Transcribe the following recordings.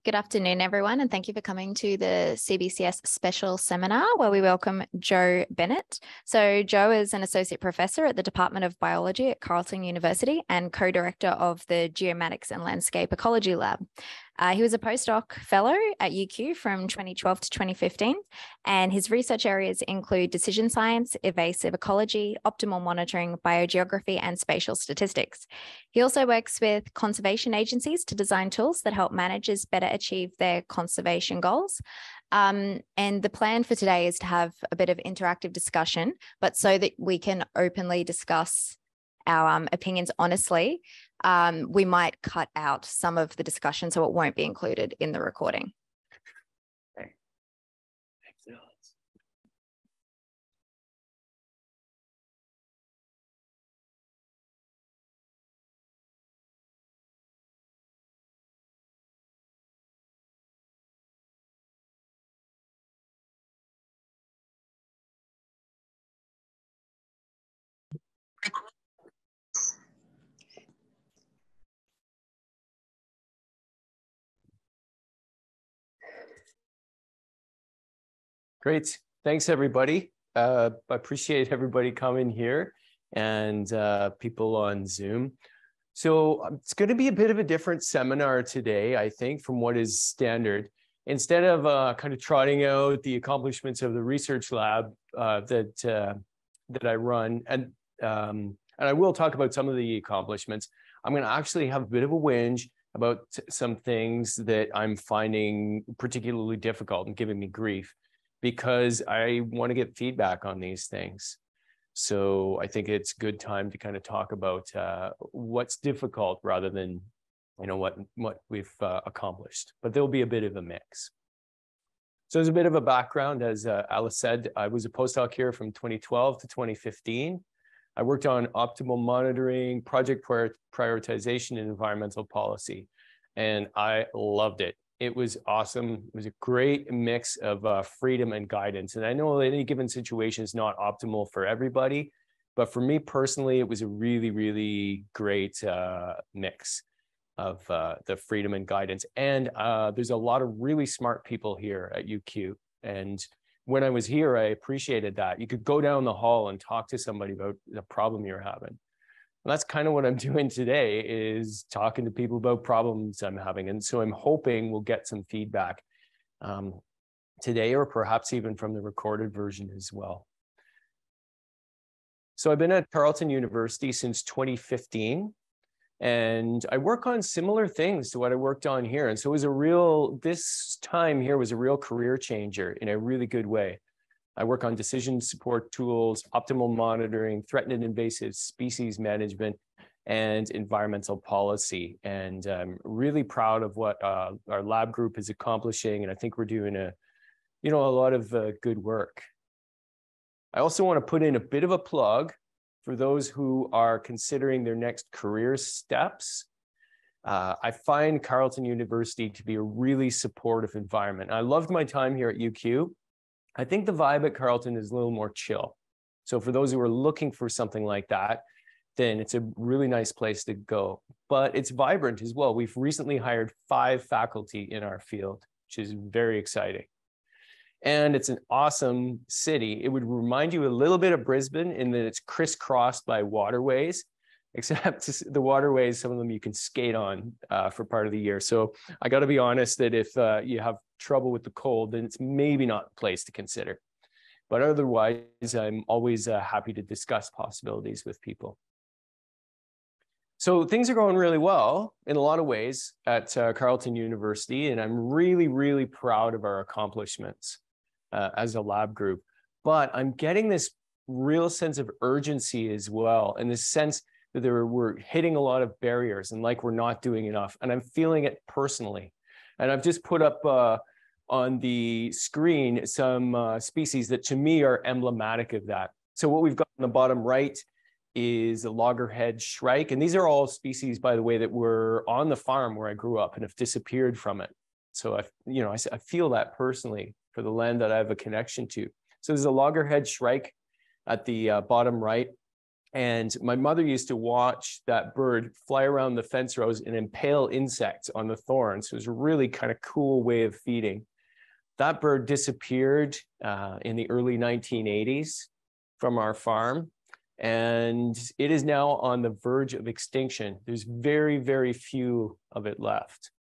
Good afternoon, everyone, and thank you for coming to the CBCS special seminar where we welcome Joe Bennett. So Joe is an associate professor at the Department of Biology at Carleton University and co-director of the Geomatics and Landscape Ecology Lab. He was a postdoc fellow at UQ from 2012 to 2015, and his research areas include decision science, evasive ecology, optimal monitoring, biogeography, and spatial statistics. He also works with conservation agencies to design tools that help managers better achieve their conservation goals. And the plan for today is to have a bit of interactive discussion, but so that we can openly discuss our opinions honestly, we might cut out some of the discussion so it won't be included in the recording. Okay. Great. Thanks, everybody. I appreciate everybody coming here and people on Zoom. So it's going to be a bit of a different seminar today, I think, from what is standard. Instead of kind of trotting out the accomplishments of the research lab that I run, and I will talk about some of the accomplishments, I'm going to actually have a bit of a whinge about some things that I'm finding particularly difficult and giving me grief, because I want to get feedback on these things. So I think it's a good time to kind of talk about what's difficult rather than, what we've accomplished. But there'll be a bit of a mix. So as a bit of a background, as Alice said, I was a postdoc here from 2012 to 2015. I worked on optimal monitoring, project prioritization, and environmental policy, and I loved it. It was awesome. It was a great mix of freedom and guidance. And I know any given situation is not optimal for everybody, but for me personally, it was a really, really great mix of the freedom and guidance. And there's a lot of really smart people here at UQ. And when I was here, I appreciated that. You could go down the hall and talk to somebody about the problem you're having. And that's kind of what I'm doing today, is talking to people about problems I'm having. And so I'm hoping we'll get some feedback today, or perhaps even from the recorded version as well. So I've been at Carleton University since 2015, and I work on similar things to what I worked on here. And so it was this time here was a real career changer in a really good way. I work on decision support tools, optimal monitoring, threatened and invasive species management, and environmental policy. And I'm really proud of what our lab group is accomplishing. And I think we're doing a lot of good work. I also want to put in a bit of a plug for those who are considering their next career steps. I find Carleton University to be a really supportive environment. I loved my time here at UQ. I think the vibe at Carleton is a little more chill. So for those who are looking for something like that, then it's a really nice place to go. But it's vibrant as well. We've recently hired 5 faculty in our field, which is very exciting. And it's an awesome city. It would remind you a little bit of Brisbane in that it's crisscrossed by waterways, except the waterways, some of them you can skate on for part of the year. So I got to be honest that if you have trouble with the cold, then it's maybe not a place to consider. But otherwise, I'm always happy to discuss possibilities with people. So things are going really well in a lot of ways at Carleton University, and I'm really, really proud of our accomplishments as a lab group. But I'm getting this real sense of urgency as well, and this sense that we're hitting a lot of barriers and like we're not doing enough. And I'm feeling it personally. And I've just put up on the screen some species that to me are emblematic of that. So what we've got on the bottom right is a loggerhead shrike. And these are all species, by the way, that were on the farm where I grew up and have disappeared from it. So I feel that personally for the land that I have a connection to. So there's a loggerhead shrike at the bottom right. And my mother used to watch that bird fly around the fence rows and impale insects on the thorns. It was a really kind of cool way of feeding. That bird disappeared in the early 1980s from our farm, and it is now on the verge of extinction. There's very, very few of it left.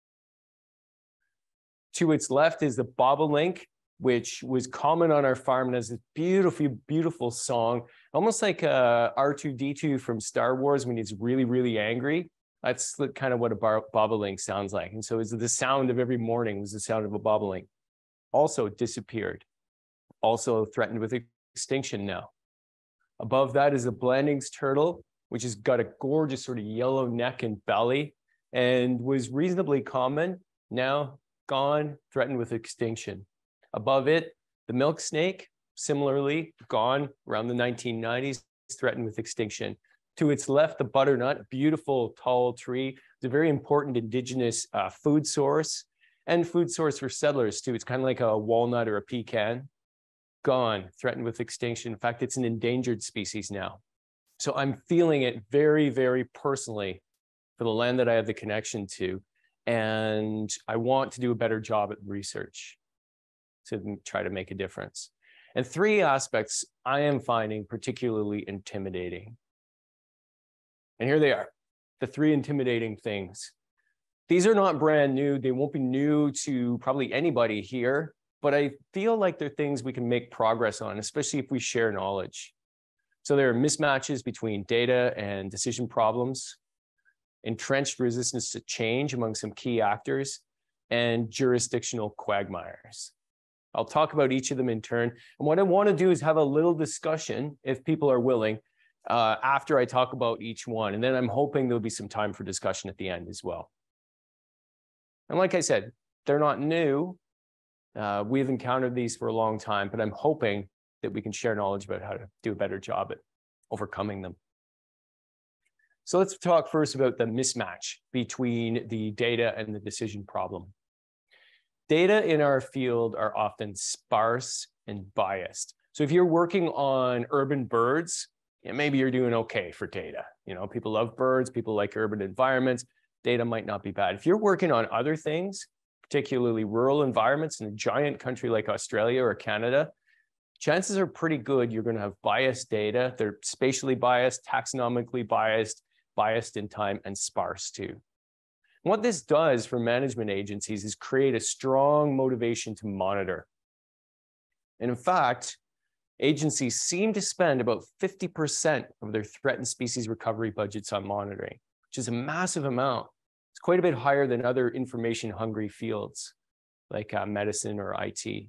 To its left is the bobolink, which was common on our farm and has this beautiful, beautiful song, almost like R2-D2 from Star Wars when he's really, really angry. That's kind of what a bobolink sounds like. And so it's the sound of every morning was the sound of a bobolink. Also disappeared, also threatened with extinction now. Above that is a Blanding's turtle, which has got a gorgeous sort of yellow neck and belly and was reasonably common, now gone, threatened with extinction. Above it, the milk snake, similarly gone around the 1990s, threatened with extinction. To its left, the butternut, beautiful tall tree. It's a very important indigenous food source and food source for settlers too. It's kind of like a walnut or a pecan. Gone, threatened with extinction. In fact, it's an endangered species now. So I'm feeling it very, very personally for the land that I have the connection to. And I want to do a better job at research to try to make a difference. And three aspects I am finding particularly intimidating. And here they are, the three intimidating things. These are not brand new. They won't be new to probably anybody here, but I feel like they're things we can make progress on, especially if we share knowledge. So there are mismatches between data and decision problems, entrenched resistance to change among some key actors, and jurisdictional quagmires. I'll talk about each of them in turn. And what I want to do is have a little discussion, if people are willing, after I talk about each one. And then I'm hoping there'll be some time for discussion at the end as well. And like I said, they're not new. We've encountered these for a long time, but I'm hoping that we can share knowledge about how to do a better job at overcoming them. So let's talk first about the mismatch between the data and the decision problem. Data in our field are often sparse and biased. So if you're working on urban birds, maybe you're doing okay for data. You know, people love birds, people like urban environments, data might not be bad. If you're working on other things, particularly rural environments in a giant country like Australia or Canada, chances are pretty good you're going to have biased data. They're spatially biased, taxonomically biased, biased in time, and sparse too. What this does for management agencies is create a strong motivation to monitor. And in fact, agencies seem to spend about 50% of their threatened species recovery budgets on monitoring, which is a massive amount. It's quite a bit higher than other information-hungry fields like medicine or IT.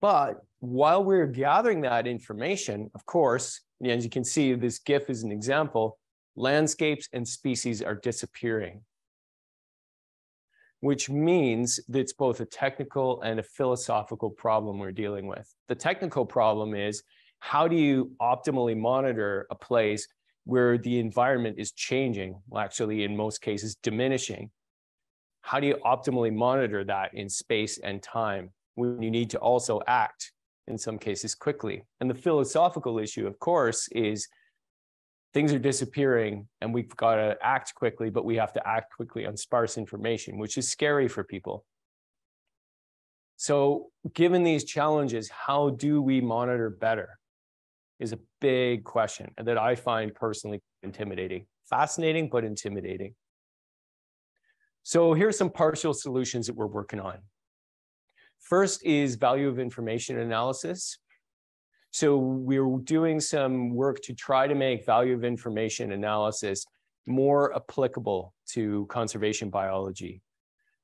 But while we're gathering that information, of course, as you can see, this GIF is an example, landscapes and species are disappearing, which means that it's both a technical and a philosophical problem we're dealing with. The technical problem is, how do you optimally monitor a place where the environment is changing, well, actually in most cases diminishing? How do you optimally monitor that in space and time when you need to also act, in some cases, quickly? And the philosophical issue, of course, is things are disappearing and we've got to act quickly, but we have to act quickly on sparse information, which is scary for people. So given these challenges, how do we monitor better is a big question that I find personally intimidating. Fascinating, but intimidating. So here's some partial solutions that we're working on. First is value of information analysis. So we're doing some work to try to make value of information analysis more applicable to conservation biology,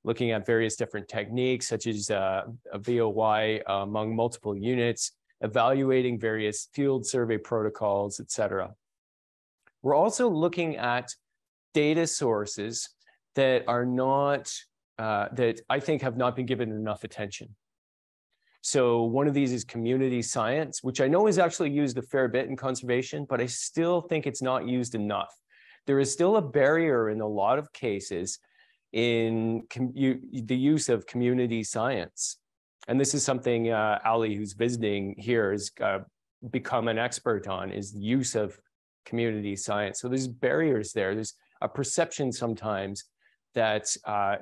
looking at various different techniques such as a VOY among multiple units, evaluating various field survey protocols, et cetera. We're also looking at data sources that are not, that I think have not been given enough attention. So one of these is community science, which I know is actually used a fair bit in conservation, but I still think it's not used enough. There is still a barrier in a lot of cases in the use of community science. And this is something Ali, who's visiting here, is become an expert on is the use of community science. So there's barriers there. There's a perception sometimes that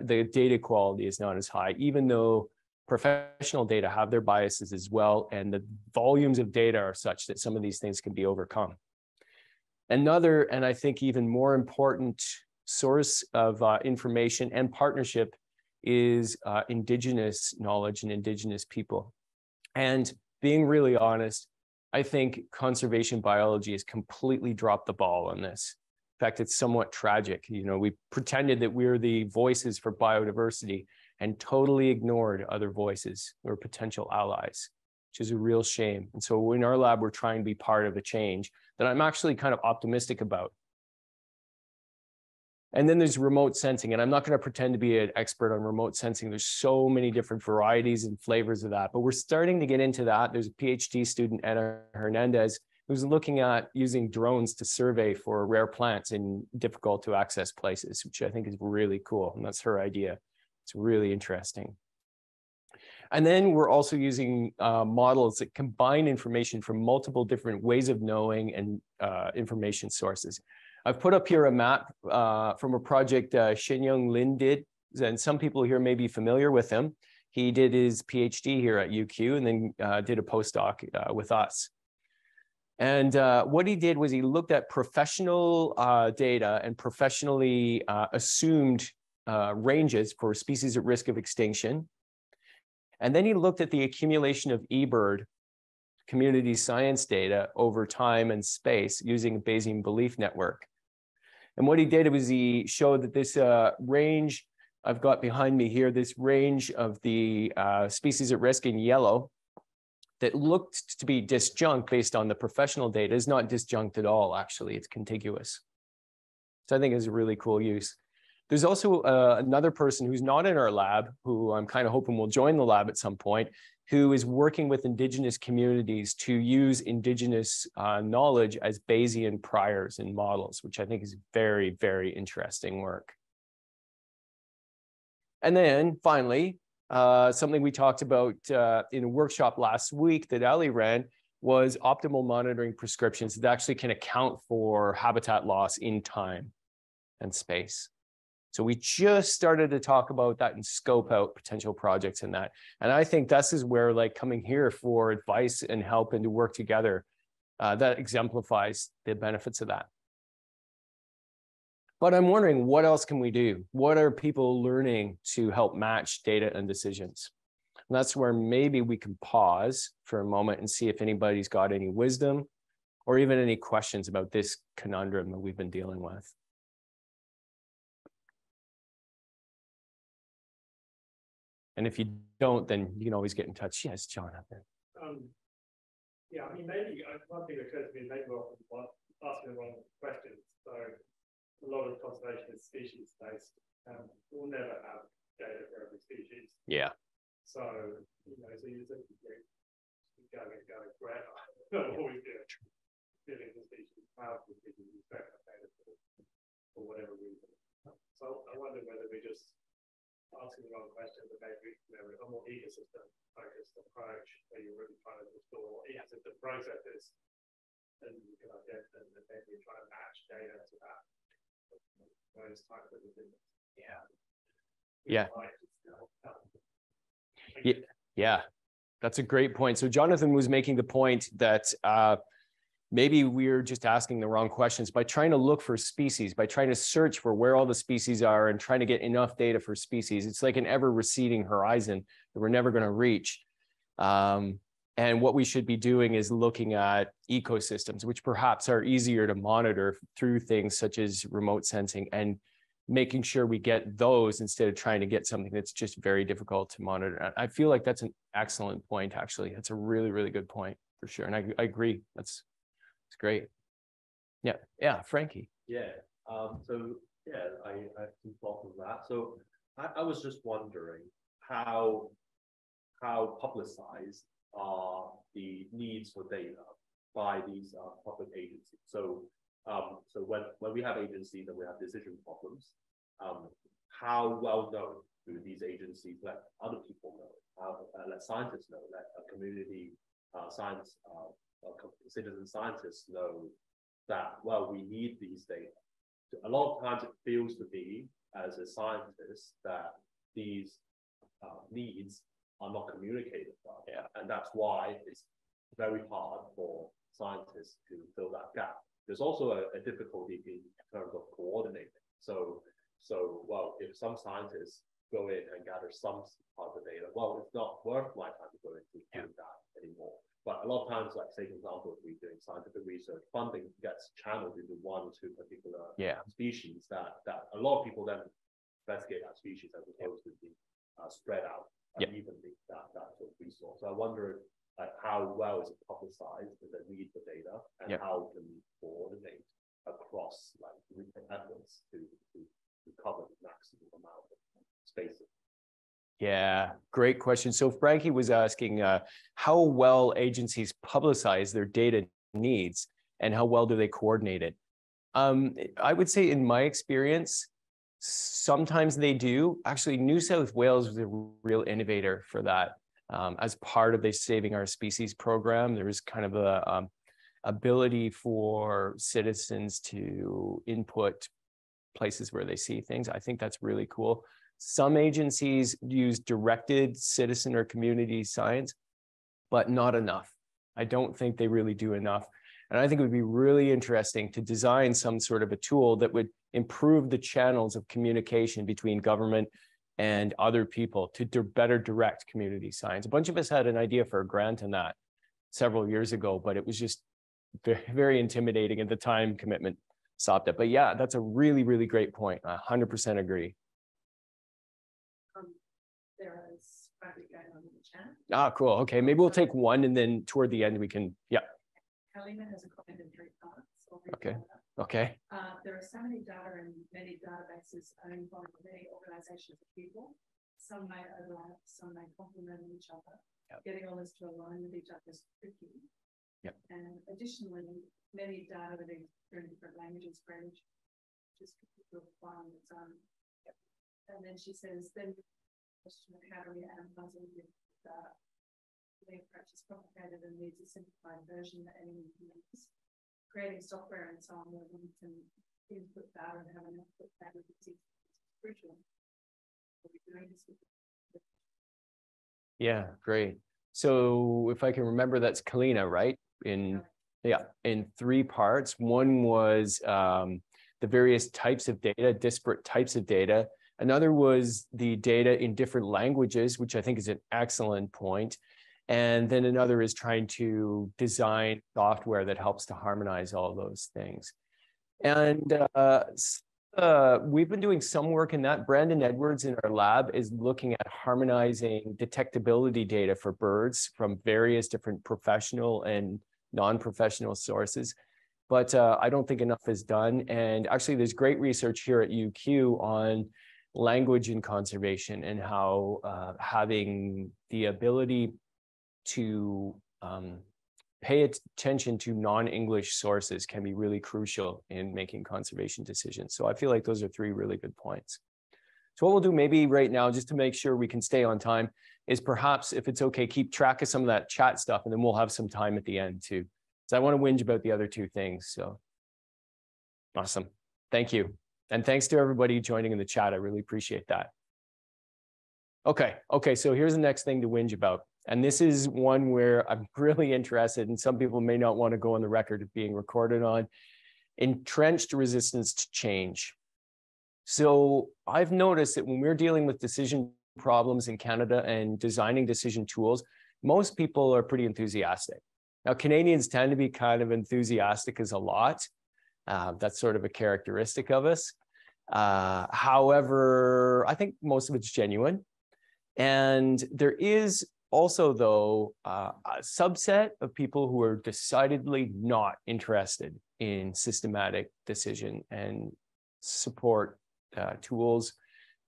the data quality is not as high, even though professional data have their biases as well, and the volumes of data are such that some of these things can be overcome. Another, and I think even more important source of information and partnership is Indigenous knowledge and Indigenous people. And being really honest, I think conservation biology has completely dropped the ball on this. In fact, it's somewhat tragic. You know, we pretended that we're the voices for biodiversity and totally ignored other voices or potential allies, which is a real shame. And so in our lab, we're trying to be part of a change that I'm actually kind of optimistic about. And then there's remote sensing, and I'm not going to pretend to be an expert on remote sensing. There's so many different varieties and flavors of that, but we're starting to get into that. There's a PhD student, Anna Hernandez, who's looking at using drones to survey for rare plants in difficult to access places, which I think is really cool. And that's her idea. It's really interesting. And then we're also using models that combine information from multiple different ways of knowing and information sources. I've put up here a map from a project Shen-Young Lin did, and some people here may be familiar with him. He did his PhD here at UQ and then did a postdoc with us. And what he did was he looked at professional data and professionally assumed ranges for species at risk of extinction. And then he looked at the accumulation of eBird community science data over time and space using a Bayesian belief network. And what he did was he showed that this range I've got behind me here, this range of the species at risk in yellow that looked to be disjunct based on the professional data is not disjunct at all, actually, it's contiguous. So I think it's a really cool use. There's also another person who's not in our lab, who I'm kind of hoping will join the lab at some point, who is working with Indigenous communities to use Indigenous knowledge as Bayesian priors in models, which I think is very, very interesting work. And then finally, something we talked about in a workshop last week that Ali ran was optimal monitoring prescriptions that actually can account for habitat loss in time and space. So we just started to talk about that and scope out potential projects in that. And I think this is where, like, coming here for advice and help and to work together, that exemplifies the benefits of that. But I'm wondering, what else can we do? What are people learning to help match data and decisions? And that's where maybe we can pause for a moment and see if anybody's got any wisdom or even any questions about this conundrum that we've been dealing with. And if you don't, then you can always get in touch. Yes, Jonathan. Yeah, I mean, maybe one thing that occurs to me, maybe we're asking the wrong questions. So a lot of conservation is species based. We'll never have data for every species. Yeah. So, you know, so you just going forever. Always dealing with species, powerful species, expect that data for whatever reason. So I wonder whether we just asking the wrong question, but maybe, you know, a more ecosystem focused approach where you're really trying to restore ecosystem processes and you can identify and then you try to match data to that. Those types of things. Yeah. Yeah. Yeah. That's a great point. So Jonathan was making the point that maybe we're just asking the wrong questions by trying to look for species, by trying to search for where all the species are and trying to get enough data for species. It's like an ever receding horizon that we're never going to reach. And what we should be doing is looking at ecosystems, which perhaps are easier to monitor through things such as remote sensing, and making sure we get those instead of trying to get something that's just very difficult to monitor. I feel like that's an excellent point, actually. That's a really, really good point for sure. And I agree. It's great. Yeah, Frankie. Yeah. So yeah, I have some thoughts on that. So I was just wondering how publicized are the needs for data by these public agencies. So so when we have agencies and we have decision problems, how well known do these agencies let other people know? How let scientists know? Let a community citizen scientists know that, well, we need these data. A lot of times it feels to me as a scientist that these needs are not communicated well. Yeah. And that's why it's very hard for scientists to fill that gap. There's also a difficulty in terms of coordinating. So well, if some scientists go in and gather some part of the data, well, it's not worth my time to go into doing that anymore. But a lot of times, like say, for example, if we're doing scientific research, funding gets channeled into one or two particular species that a lot of people then investigate that species as opposed to being spread out evenly, that sort of resource. So I wonder how well is it publicized, the need for data, and how can we coordinate across like efforts to cover the maximum amount of spaces. Yeah, great question. So Frankie was asking how well agencies publicize their data needs and how well do they coordinate it? I would say in my experience, sometimes they do. Actually, New South Wales was a real innovator for that. As part of the Saving Our Species program, there was kind of a ability for citizens to input places where they see things. I think that's really cool. Some agencies use directed citizen or community science, but not enough. I don't think they really do enough. And I think it would be really interesting to design some sort of a tool that would improve the channels of communication between government and other people to better direct community science. A bunch of us had an idea for a grant on that several years ago, but it was just very, very intimidating at the time commitment stopped it. But yeah, that's a really, really great point. I 100% agree. There is traffic going on in the chat. Ah, cool. Okay, maybe we'll take one and then toward the end we can, Carleton has a comment in 3 parts. Okay. There are so many data and many databases owned by many organizations of people. Some may overlap, some may complement each other. Getting all this to align with each other is tricky. And additionally, many data that are in different languages, French, just require its own. And then she says, then question of how do we analyze all the data? The approach is complicated and needs a simplified version that anyone can use. Creating software and so on where we can input data and have an output data is crucial. Yeah, great. So if I can remember, that's Kalina, right? In 3 parts. One was the various types of data, disparate types of data. Another was the data in different languages, which I think is an excellent point. And then another is trying to design software that helps to harmonize all those things. And we've been doing some work in that. Brandon Edwards in our lab is looking at harmonizing detectability data for birds from various different professional and non-professional sources. But I don't think enough is done. And actually, there's great research here at UQ on language and conservation and how having the ability to pay attention to non-English sources can be really crucial in making conservation decisions. So I feel like those are 3 really good points. So what we'll do maybe right now, just to make sure we can stay on time, is perhaps, if it's okay, keep track of some of that chat stuff, and then we'll have some time at the end too. So I want to whinge about the other 2 things. So awesome. Thank you. And thanks to everybody joining in the chat. I really appreciate that. Okay, so here's the next thing to whinge about. And this is one where I'm really interested, and some people may not want to go on the record of being recorded on: entrenched resistance to change. So I've noticed that when we're dealing with decision problems in Canada and designing decision tools, most people are pretty enthusiastic. Now, Canadians tend to be kind of enthusiastic as a lot. That's sort of a characteristic of us. However, I think most of it's genuine. And there is also, though, a subset of people who are decidedly not interested in systematic decision and support tools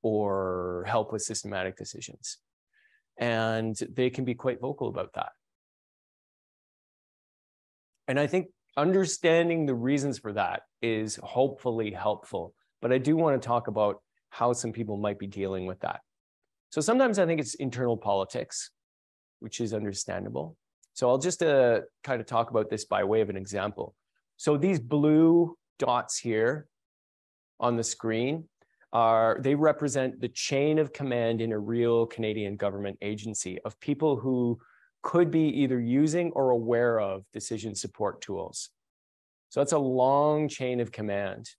or help with systematic decisions. And they can be quite vocal about that. And I think understanding the reasons for that is hopefully helpful. But I do want to talk about how some people might be dealing with that. So sometimes I think it's internal politics, which is understandable. So I'll just kind of talk about this by way of an example. So these blue dots here on the screen they represent the chain of command in a real Canadian government agency of people who could be either using or aware of decision support tools. So that's a long chain of command.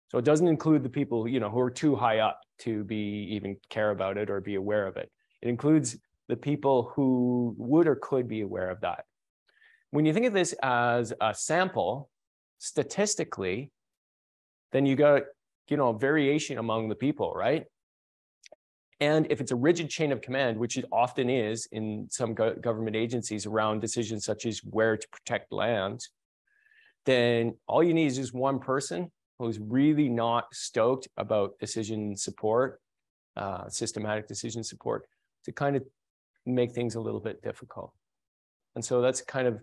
So it doesn't include the people, who are too high up to even care about it or be aware of it. It includes the people who would or could be aware of that. When you think of this as a sample, statistically, then you got, variation among the people, right? And if it's a rigid chain of command, which it often is in some government agencies around decisions such as where to protect land, then all you need is just one person who's really not stoked about decision support, systematic decision support, to kind of make things a little bit difficult. And so that's kind of,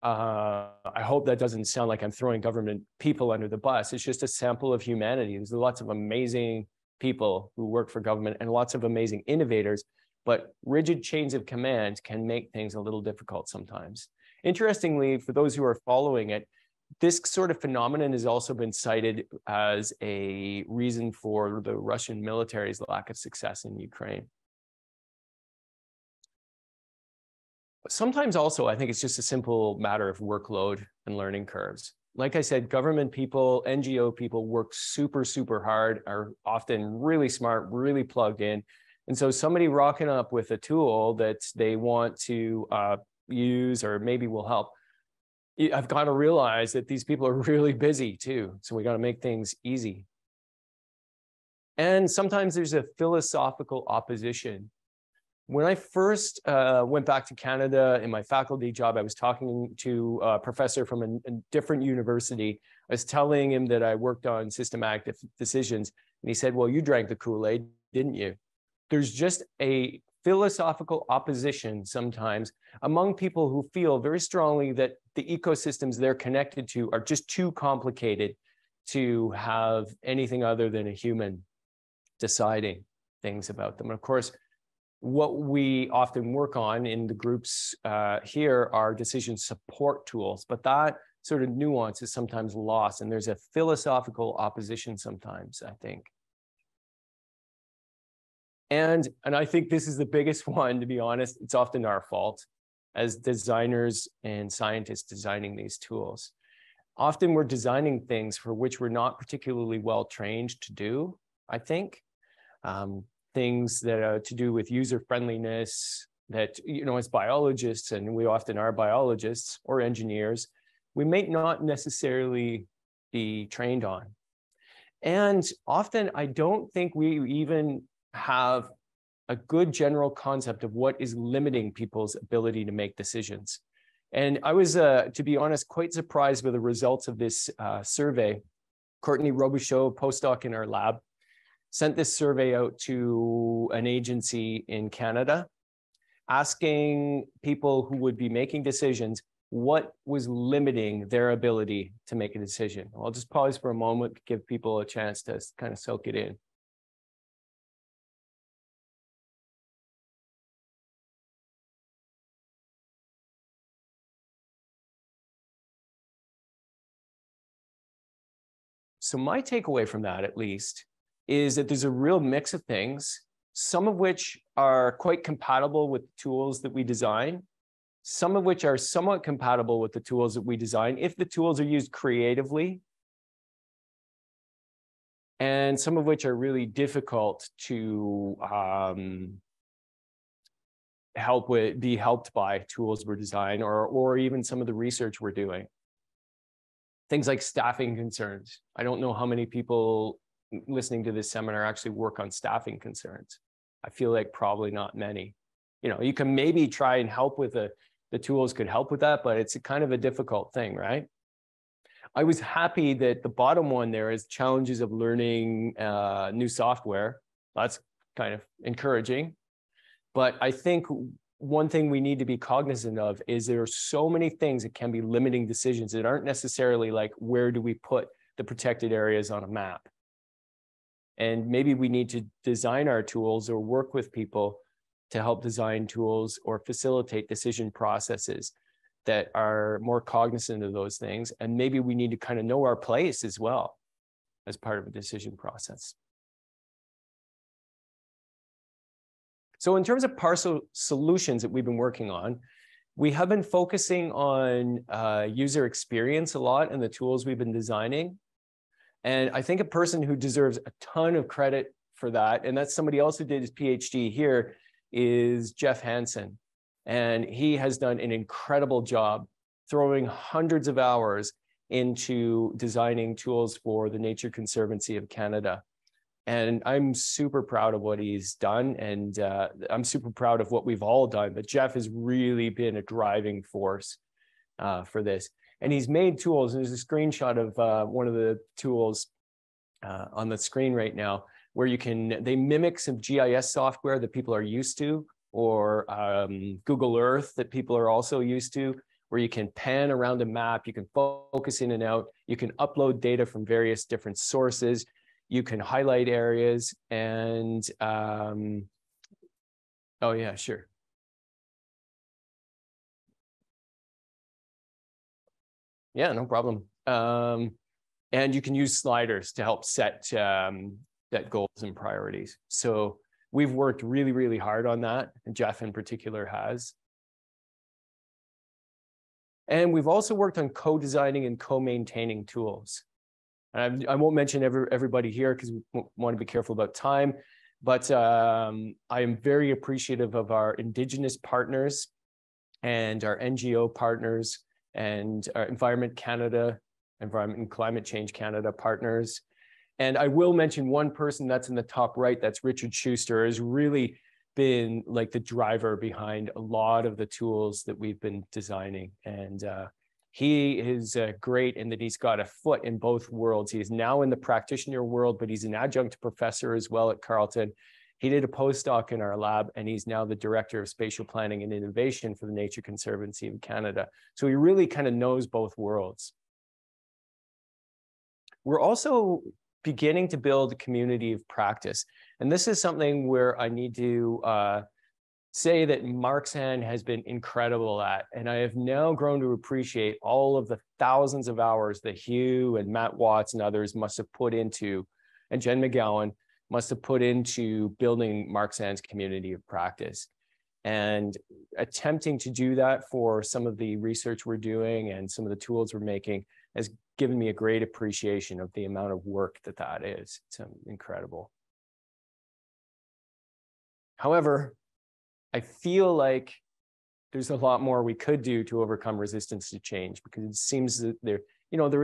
I hope that doesn't sound like I'm throwing government people under the bus. It's just a sample of humanity. There's lots of amazing people who work for government and lots of amazing innovators, but rigid chains of command can make things a little difficult sometimes. Interestingly, for those who are following it, this sort of phenomenon has also been cited as a reason for the Russian military's lack of success in Ukraine. Sometimes also, I think it's just a simple matter of workload and learning curves. Like I said, government people, NGO people work super, super hard, are often really smart, really plugged in. And so somebody rocking up with a tool that they want to use or maybe will help, I've got to realize that these people are really busy too. So we got to make things easy. And sometimes there's a philosophical opposition. When I first went back to Canada in my faculty job, I was talking to a professor from a different university. I was telling him that I worked on systematic decisions. And he said, well, you drank the Kool-Aid, didn't you? There's just a philosophical opposition sometimes among people who feel very strongly that the ecosystems they're connected to are just too complicated to have anything other than a human deciding things about them. And of course, what we often work on in the groups here are decision support tools, but that sort of nuance is sometimes lost, and there's a philosophical opposition sometimes, I think. And I think this is the biggest one, to be honest. It's often our fault as designers and scientists designing these tools. Often we're designing things for which we're not particularly well trained to do, I think. Things that are to do with user friendliness that, as biologists, and we often are biologists or engineers, we may not necessarily be trained on. And often I don't think we even have a good general concept of what is limiting people's ability to make decisions. And I was, to be honest, quite surprised with the results of this survey. Courtney Robichaud, postdoc in our lab, sent this survey out to an agency in Canada, asking people who would be making decisions what was limiting their ability to make a decision. I'll just pause for a moment to give people a chance to kind of soak it in. So my takeaway from that, at least, is that there's a real mix of things, some of which are quite compatible with the tools that we design, some of which are somewhat compatible with the tools that we design if the tools are used creatively, and some of which are really difficult to be helped by tools we're designing or even some of the research we're doing. Things like staffing concerns. I don't know how many people listening to this seminar actually work on staffing concerns. I feel like probably not many. You can maybe try and help with the tools could help with that, but it's kind of a difficult thing, right? I was happy that the bottom one there is challenges of learning new software. That's kind of encouraging. But I think one thing we need to be cognizant of is there are so many things that can be limiting decisions that aren't necessarily like, where do we put the protected areas on a map? And maybe we need to design our tools or work with people to help design tools or facilitate decision processes that are more cognizant of those things. And maybe we need to kind of know our place as well as part of a decision process. So in terms of parcel solutions that we've been working on, we have been focusing on user experience a lot in the tools we've been designing. And I think a person who deserves a ton of credit for that, and that's somebody else who did his PhD here, is Jeff Hansen. And he has done an incredible job throwing hundreds of hours into designing tools for the Nature Conservancy of Canada. And I'm super proud of what he's done. And I'm super proud of what we've all done. But Jeff has really been a driving force for this. And he's made tools. There's a screenshot of one of the tools on the screen right now, where they mimic some GIS software that people are used to, or Google Earth that people are also used to, where you can pan around a map, you can focus in and out, you can upload data from various different sources, you can highlight areas, and oh yeah, sure. Yeah, no problem. And you can use sliders to help set goals and priorities. So we've worked really, really hard on that, and Jeff in particular has. And we've also worked on co-designing and co-maintaining tools. And I won't mention everybody here because we want to be careful about time, but I am very appreciative of our Indigenous partners and our NGO partners and our Environment and Climate Change Canada partners. And I will mention one person that's in the top right, that's Richard Schuster, has really been like the driver behind a lot of the tools that we've been designing. And he is great in that he's got a foot in both worlds. He is now in the practitioner world, but he's an adjunct professor as well at Carleton. He did a postdoc in our lab, and he's now the Director of Spatial Planning and Innovation for the Nature Conservancy of Canada. So he really kind of knows both worlds. We're also beginning to build a community of practice. And this is something where I need to say that Marxan has been incredible at. And I have now grown to appreciate all of the thousands of hours that Hugh and Matt Watts and others must have put into, and Jen McGowan must have put into building Marxan's community of practice. And attempting to do that for some of the research we're doing and some of the tools we're making has given me a great appreciation of the amount of work that is. It's incredible. However, I feel like there's a lot more we could do to overcome resistance to change, because it seems that there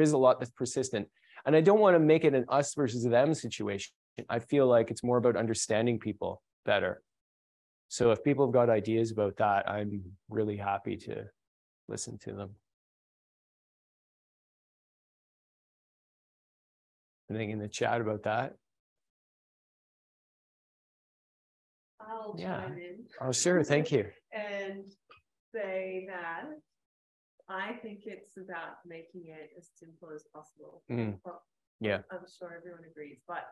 is a lot that's persistent. And I don't want to make it an us versus them situation. I feel like it's more about understanding people better. So if people have got ideas about that, I'm really happy to listen to them. Anything in the chat about that? I'll chime in. Oh, sure. Thank you. And say that I think it's about making it as simple as possible. Yeah. I'm sure everyone agrees, but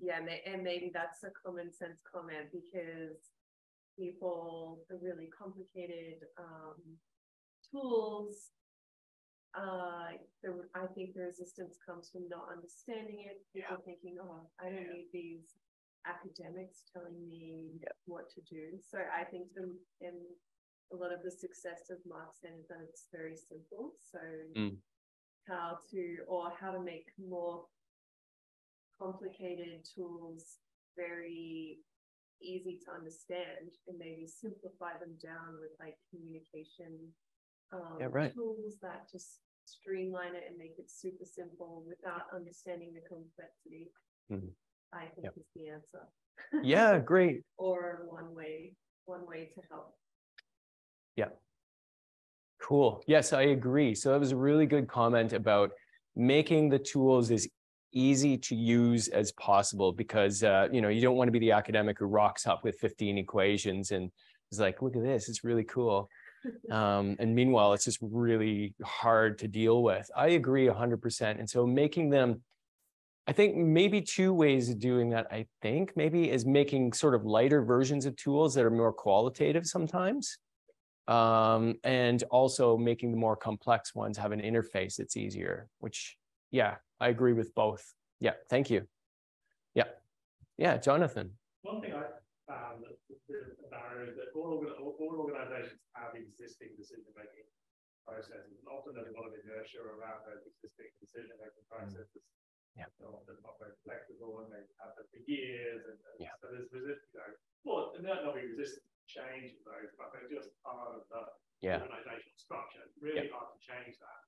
yeah, and maybe that's a common sense comment, because people are really complicated tools. I think the resistance comes from not understanding it. People thinking, oh, I don't need these academics telling me what to do. So I think in a lot of the success of Marxan is that it's very simple. So how to make more complicated tools very easy to understand, and maybe simplify them down with like communication tools that just streamline it and make it super simple without understanding the complexity. I think is the answer. Yeah, great. Or one way to help. Yeah. Cool. Yes, I agree. So that was a really good comment about making the tools as easy to use as possible, because you don't want to be the academic who rocks up with 15 equations and is like, look at this, it's really cool. And meanwhile, it's just really hard to deal with. I agree 100%. And so making them I think maybe two ways of doing that, I think, maybe is making sort of lighter versions of tools that are more qualitative sometimes. And also making the more complex ones have an interface that's easier, which, yeah, I agree with both. Yeah, thank you. Yeah. Yeah, Jonathan. One thing I found that the barrier is that all organizations have existing decision-making processes, and often there's a lot of inertia around those existing decision-making processes. Yeah. They're not very flexible, and they have them for years, and yeah. so there's well, there might not be resistance to change in those, but they're just part of the organizational structure. It's really hard to change that.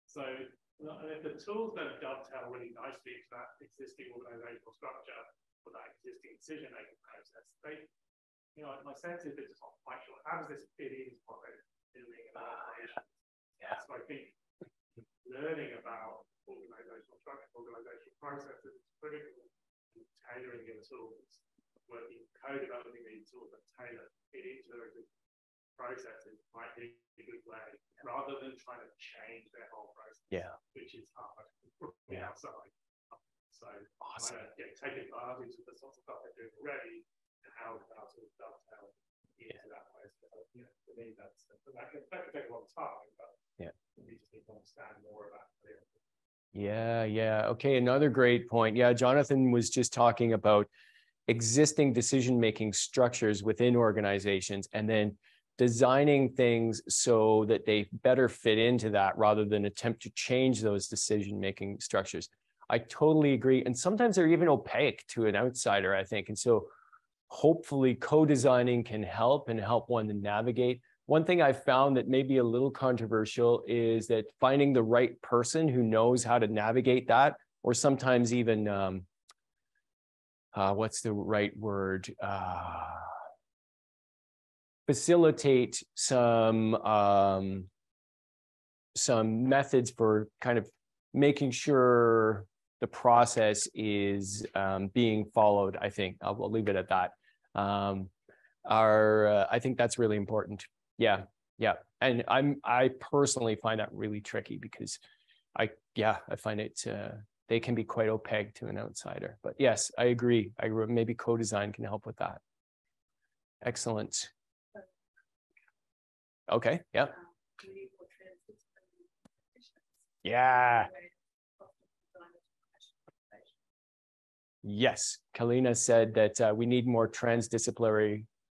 So, and if the tools don't dovetail really nicely into that existing organizational structure or that existing decision-making process, they, my sense is they're just not quite sure. How does this fit into what they're doing in operations? So I think learning about organizational structure, organizational processes is critical in tailoring your tools, working co-developing these tools that tailor it into their processes might be a good way, rather than trying to change their whole process, which is hard from the outside. So awesome. Take advantage of the sorts of stuff they're doing already and how to dovetail into that way. So, for me, that could take a long time, but we just need to understand more about it. Yeah. Okay, another great point. Yeah, Jonathan was just talking about existing decision-making structures within organizations and then designing things so that they better fit into that rather than attempt to change those decision-making structures. I totally agree. And sometimes they're even opaque to an outsider, I think. And so hopefully co-designing can help and help one to navigate. One thing I've found that may be a little controversial is that finding the right person who knows how to navigate that, or sometimes even, what's the right word? Facilitate some methods for kind of making sure the process is being followed. I think I'll leave it at that. I think that's really important. Yeah. And I personally find that really tricky because I find it they can be quite opaque to an outsider. But yes, I agree. Maybe co-design can help with that. Excellent. Okay. Yeah. Yeah. Yes. Kalina said that we need more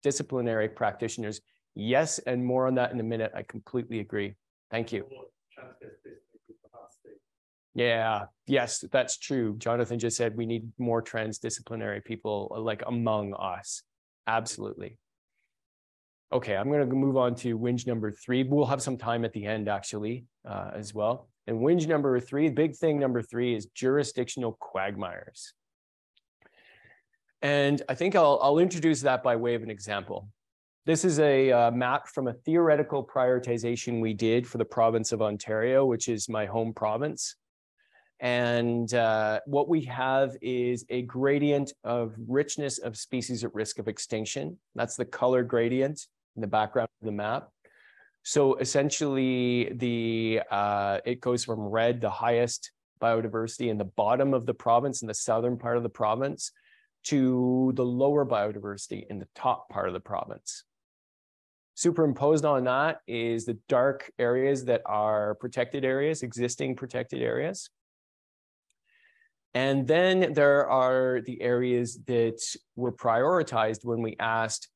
disciplinary practitioners. Yes, and more on that in a minute. I completely agree. Thank you. Yeah, yes, that's true. Jonathan just said we need more transdisciplinary people like among us. Absolutely. Okay, I'm going to move on to whinge number 3. We'll have some time at the end actually as well. And whinge number 3, big thing number 3 is jurisdictional quagmires. And I think I'll introduce that by way of an example. This is a map from a theoretical prioritization we did for the province of Ontario, which is my home province. And what we have is a gradient of richness of species at risk of extinction. That's the color gradient in the background of the map. So essentially, it goes from red, the highest biodiversity in the bottom of the province, in the southern part of the province, to the lower biodiversity in the top part of the province. Superimposed on that is the dark areas that are protected areas, existing protected areas. And then there are the areas that were prioritized when we asked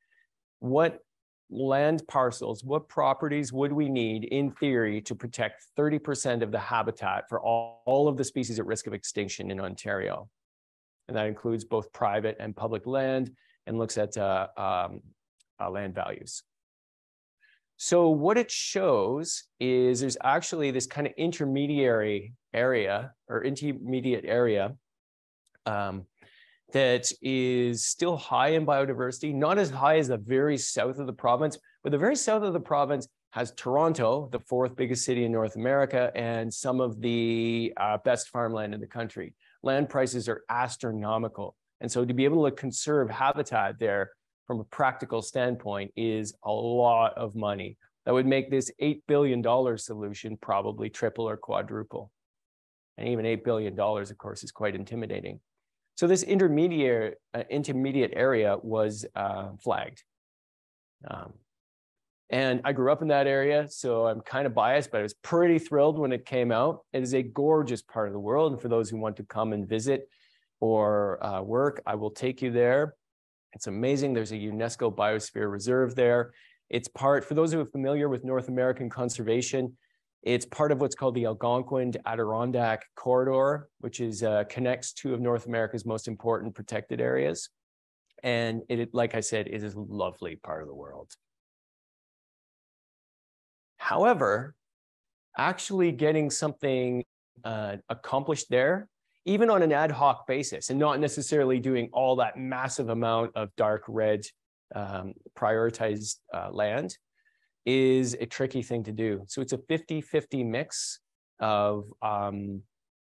what land parcels, what properties would we need in theory to protect 30% of the habitat for all of the species at risk of extinction in Ontario. And that includes both private and public land and looks at land values. So what it shows is there's actually this kind of intermediate area that is still high in biodiversity, not as high as the very south of the province, but the very south of the province has Toronto, the 4th biggest city in North America, and some of the best farmland in the country. Land prices are astronomical. And so to be able to conserve habitat there from a practical standpoint is a lot of money. That would make this $8 billion solution probably triple or quadruple. And even $8 billion, of course, is quite intimidating. So this intermediate area was flagged. And I grew up in that area, so I'm kind of biased, but I was pretty thrilled when it came out. It is a gorgeous part of the world. And for those who want to come and visit or work, I will take you there. It's amazing. There's a UNESCO Biosphere Reserve there. It's part, for those who are familiar with North American conservation, it's part of what's called the Algonquin-Adirondack Corridor, which is connects two of North America's most important protected areas. And it, like I said, it is a lovely part of the world. However, actually getting something accomplished there, even on an ad hoc basis, and not necessarily doing all that massive amount of dark red prioritized land, is a tricky thing to do. So it's a 50-50 mix of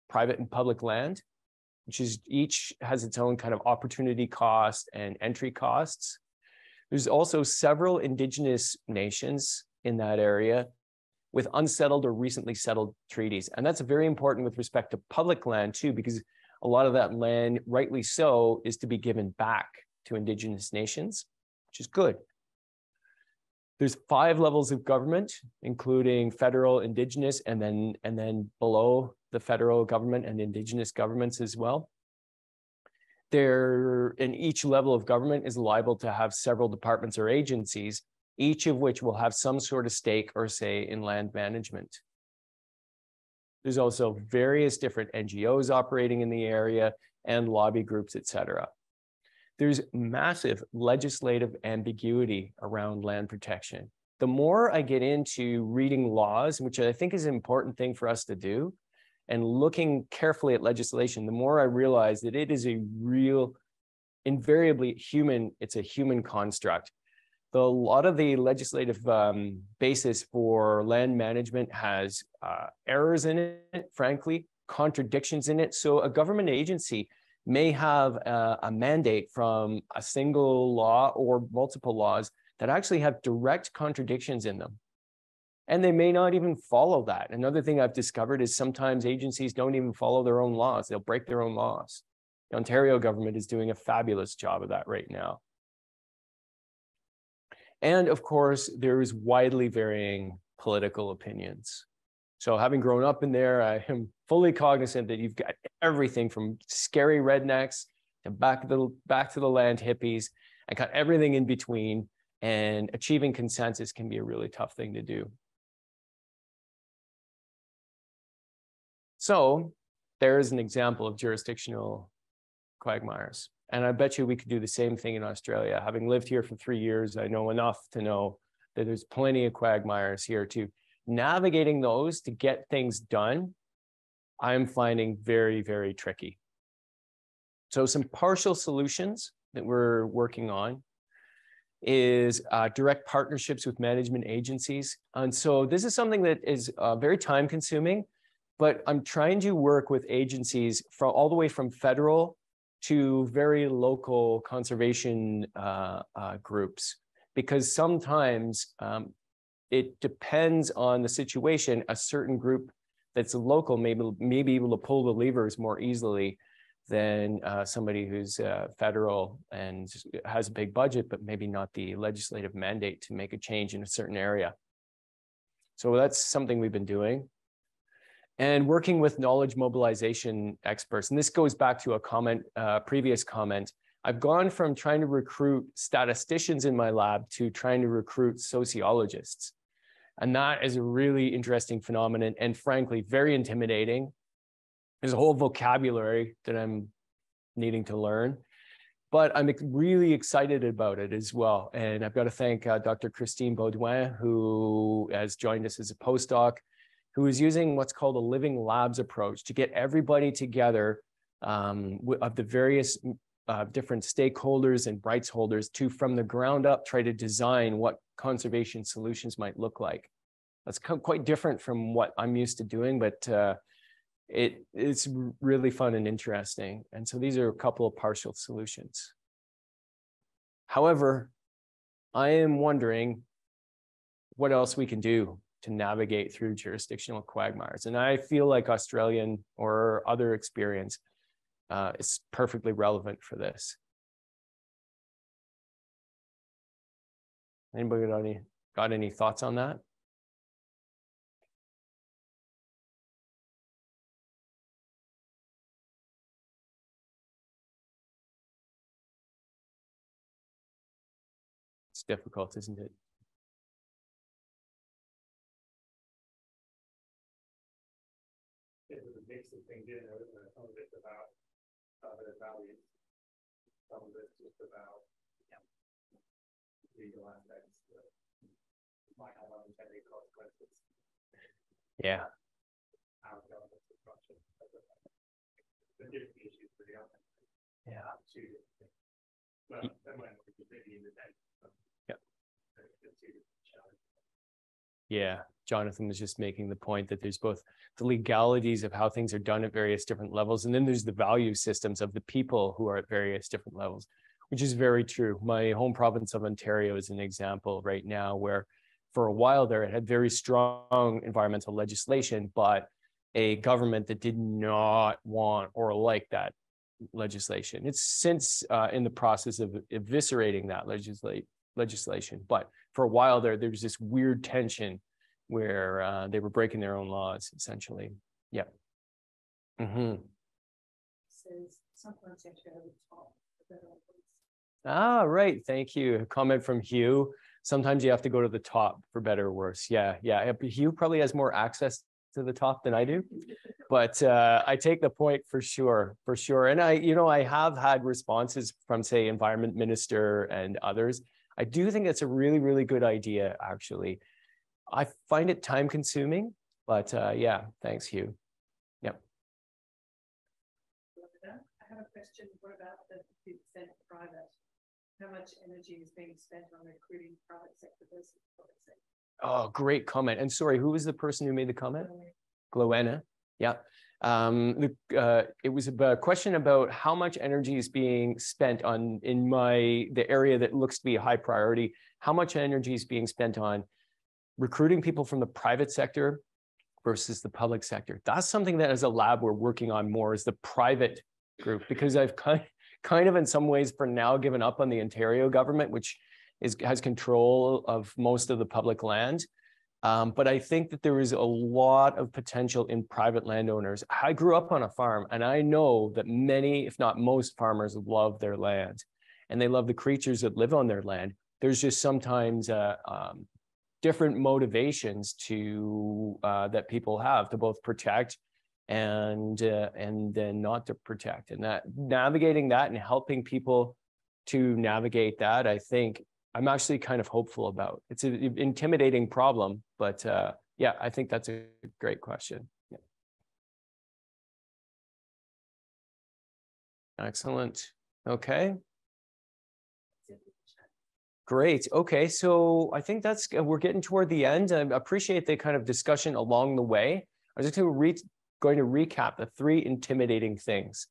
private and public land, which is each has its own kind of opportunity cost and entry costs. There's also several indigenous nations in that area with unsettled or recently settled treaties. And that's very important with respect to public land too, because a lot of that land, rightly so, is to be given back to indigenous nations, which is good. There's 5 levels of government, including federal, indigenous, and then below the federal government and indigenous governments as well. And each level of government is liable to have several departments or agencies, each of which will have some sort of stake or say in land management. There's also various different NGOs operating in the area and lobby groups, et cetera. There's massive legislative ambiguity around land protection. The more I get into reading laws, which I think is an important thing for us to do, and looking carefully at legislation, the more I realize that it is a real, invariably human, it's a human construct. A lot of the legislative basis for land management has errors in it, frankly, contradictions in it. So a government agency may have a mandate from a single law or multiple laws that actually have direct contradictions in them. And they may not even follow that. Another thing I've discovered is sometimes agencies don't even follow their own laws. They'll break their own laws. The Ontario government is doing a fabulous job of that right now. And of course, there is widely varying political opinions. So having grown up in there, I am fully cognizant that you've got everything from scary rednecks to back to the land hippies, and got everything in between, and achieving consensus can be a really tough thing to do. So there's an example of jurisdictional quagmires. And I bet you we could do the same thing in Australia. Having lived here for 3 years, I know enough to know that there's plenty of quagmires here too. Navigating those to get things done, I'm finding very, very tricky. So some partial solutions that we're working on is direct partnerships with management agencies. And so this is something that is very time consuming, but I'm trying to work with agencies from all the way from federal to very local conservation groups, because sometimes it depends on the situation. A certain group that's local may be able to pull the levers more easily than somebody who's federal and has a big budget, but maybe not the legislative mandate to make a change in a certain area. So that's something we've been doing. And working with knowledge mobilization experts. And this goes back to a comment, previous comment. I've gone from trying to recruit statisticians in my lab to trying to recruit sociologists. And that is a really interesting phenomenon and frankly, very intimidating. There's a whole vocabulary that I'm needing to learn, but I'm really excited about it as well. And I've got to thank Dr. Christine Baudouin, who has joined us as a postdoc, who is using what's called a living labs approach to get everybody together of the various different stakeholders and rights holders to, from the ground up, try to design what conservation solutions might look like. That's quite different from what I'm used to doing, but it's really fun and interesting. And so these are a couple of partial solutions. However, I am wondering what else we can do to navigate through jurisdictional quagmires. And I feel like Australian or other experience is perfectly relevant for this. Anybody got any thoughts on that? It's difficult, isn't it? It was a mix of things in there, isn't it? Some of it's about their values, some of it's just about legal aspects that might have unintended consequences. Yeah. How government is structured. The different issues for the other. Yeah. Well, that might not be completely independent. Yeah. Yeah. Jonathan was just making the point that there's both the legalities of how things are done at various different levels, and then there's the value systems of the people who are at various different levels, which is very true. My home province of Ontario is an example right now where for a while there, it had very strong environmental legislation, but a government that did not want or like that legislation. It's since in the process of eviscerating that legislation. But for a while there was this weird tension where they were breaking their own laws, essentially. Yeah. Mm-hmm. Sometimes you have to go to the top. Ah, right. Thank you. A comment from Hugh. Sometimes you have to go to the top for better or worse. Yeah. Hugh probably has more access to the top than I do, but I take the point for sure. And I have had responses from, say, Environment Minister and others. I do think it's a really, really good idea, actually. I find it time consuming, but yeah, thanks, Hugh. Yep. I have a question. What about the 50% private? How much energy is being spent on recruiting private sector versus public sector? Oh, great comment. And sorry, who was the person who made the comment? Gloena. Yeah. It was a question about how much energy is being spent on the area that looks to be a high priority. How much energy is being spent on recruiting people from the private sector versus the public sector? That's something that as a lab we're working on more, is the private group, because I've kind of in some ways for now given up on the Ontario government, which has control of most of the public land. But I think that there is a lot of potential in private landowners. I grew up on a farm, and I know that many, if not most, farmers love their land, and they love the creatures that live on their land. There's just sometimes different motivations to that people have to both protect and then not to protect, and that navigating that and helping people to navigate that, I think I'm actually kind of hopeful about. It's an intimidating problem, but yeah, I think that's a great question. Yeah. Excellent. Okay. Great. Okay, so I think we're getting toward the end. I appreciate the kind of discussion along the way. I was just going to recap the 3 intimidating things.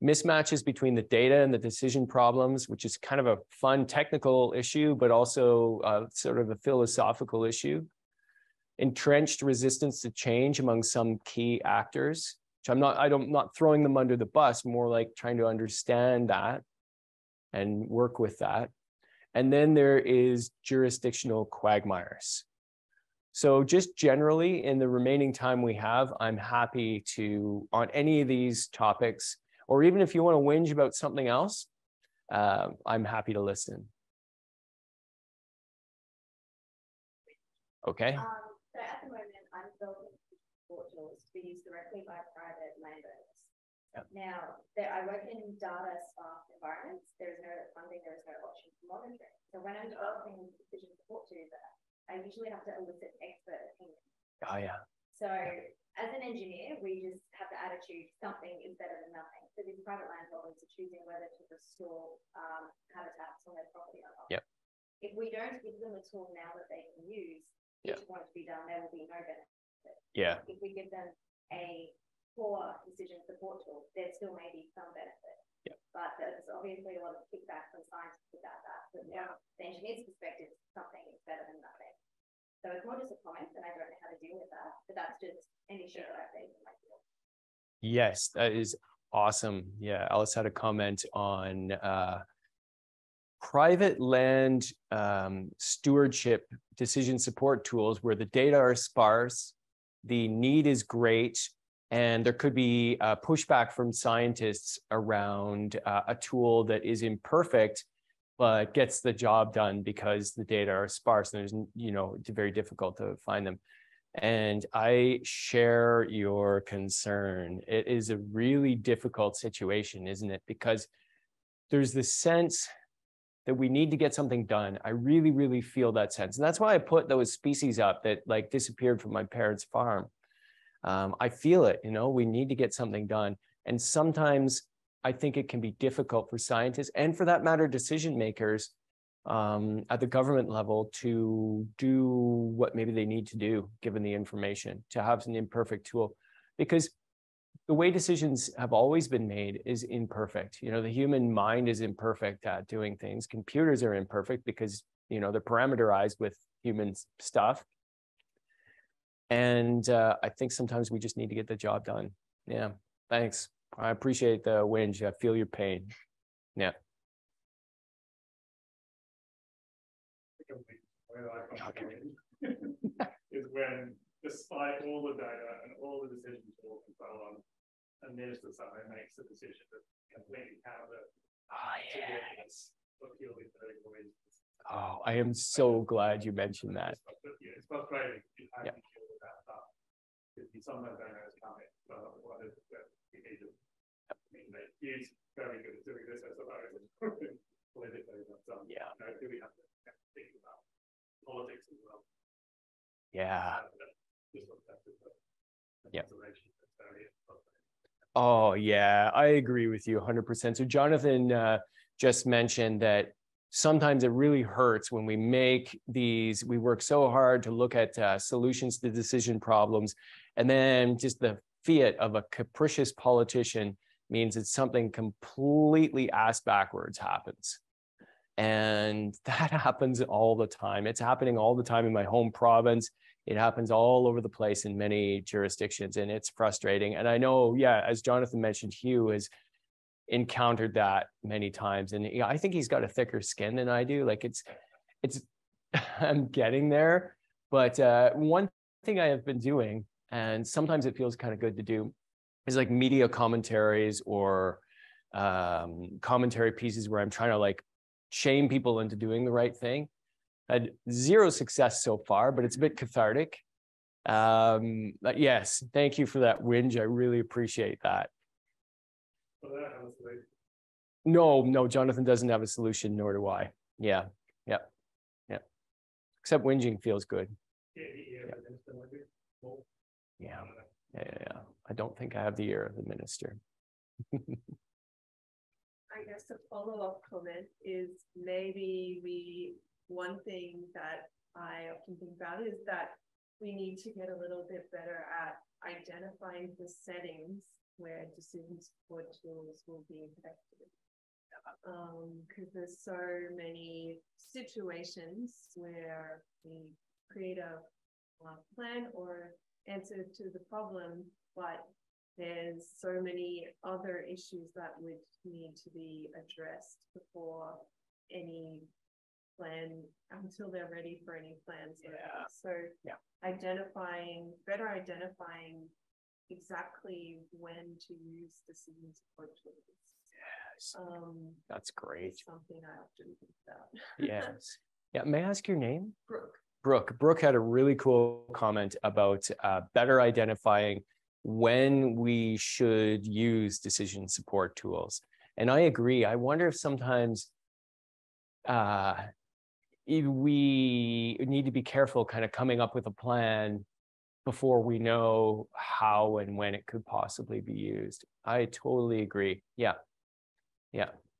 Mismatches between the data and the decision problems, which is kind of a fun technical issue, but also sort of a philosophical issue. Entrenched resistance to change among some key actors, which I'm not throwing them under the bus, more like trying to understand that and work with that. And then there is jurisdictional quagmires. So just generally in the remaining time we have, I'm happy to, on any of these topics, or even if you want to whinge about something else, I'm happy to listen. Okay. So at the moment, I'm building portals to be used directly by private landowners. Yep. Now, I work in data sparse environments. There is no funding, there is no option for monitoring. So when I'm developing decision support to do that, I usually have to elicit expert opinion. Oh, yeah. So as an engineer, we just have the attitude something is better than nothing. So these private landholders are choosing whether to restore habitats on their property or not. Yep. If we don't give them a tool now that they can use, Yep. which want to be done, there will be no benefit. Yeah. If we give them a poor decision support tool, there still may be some benefit. Yep. But there's obviously a lot of kickback from scientists about that. But Yeah. from the engineer's perspective, something is better than nothing. So So it's more just a comment, and I don't know how to deal with that, but that's just an issue that I face in my field. Yes, that is awesome. Yeah, Alice had a comment on private land stewardship decision support tools where the data are sparse, the need is great, and there could be pushback from scientists around a tool that is imperfect, but gets the job done because the data are sparse and there's, it's very difficult to find them. And I share your concern. It is a really difficult situation, isn't it? Because there's this sense that we need to get something done. I really, really feel that sense. And that's why I put those species up that like disappeared from my parents' farm. I feel it, we need to get something done. And sometimes I think it can be difficult for scientists and for that matter, decision makers at the government level to do what maybe they need to do, given the information, to have an imperfect tool. Because the way decisions have always been made is imperfect. The human mind is imperfect at doing things. Computers are imperfect because, they're parameterized with human stuff. And I think sometimes we just need to get the job done. Yeah, thanks. I appreciate the whinge. I feel your pain. Yeah. Is when, despite all the data and all the decision tools and so on, a minister somewhere makes a decision that completely counter purely political reasons. Oh, I am so glad you mentioned that. It's frustrating. You have to deal with that stuff. Because you sometimes don't know it's coming. But what is it? He's very good at doing this, I suppose. Politically, but do we have to think about politics as well? Yeah. Yeah. Oh, yeah, I agree with you 100%. So Jonathan just mentioned that sometimes it really hurts when we we work so hard to look at solutions to decision problems, and then just the fiat of a capricious politician means that something completely ass backwards happens. And that happens all the time. It's happening all the time in my home province. It happens all over the place in many jurisdictions, and it's frustrating. And I know, as Jonathan mentioned, Hugh has encountered that many times. And I think he's got a thicker skin than I do. Like it's I'm getting there. But one thing I have been doing, and sometimes it feels kind of good to do, is like media commentaries or commentary pieces where I'm trying to like shame people into doing the right thing. Had zero success so far, but it's a bit cathartic. But yes, thank you for that whinge. I really appreciate that. No, Jonathan doesn't have a solution, nor do I. Yeah. Except whinging feels good. Yeah. I don't think I have the ear of the minister. I guess a follow-up comment is one thing that I often think about is that we need to get a little bit better at identifying the settings where decision support tools will be effective. Because there's so many situations where we create a plan or answer to the problem, but there's so many other issues that would need to be addressed before any plan, until they're ready for any plans. So better identifying exactly when to use decision support tools. Yes, that's great. Something I often think about. Yes. Yeah, may I ask your name? Brooke. Brooke had a really cool comment about better identifying when we should use decision support tools. And I agree. I wonder if sometimes we need to be careful kind of coming up with a plan before we know how and when it could possibly be used. I totally agree. Yeah.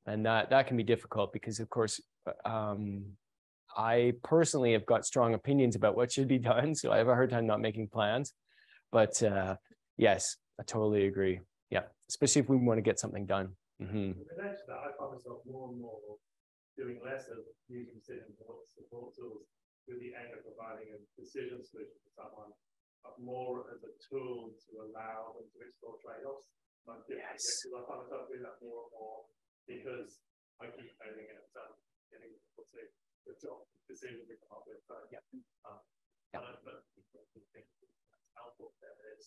And that can be difficult because, of course, I personally have got strong opinions about what should be done. So I have a hard time not making plans. But yes, I totally agree. Yeah, especially if we want to get something done. Mm-hmm. Eventually, I find myself more and more doing less of using decision support tools with the aim of providing a decision solution for someone, but more as a tool to allow them to explore trade-offs. Like, yes. I find myself doing that more and more because I keep failing at getting the job decision to come up with. So, yeah. But I think that's helpful there. They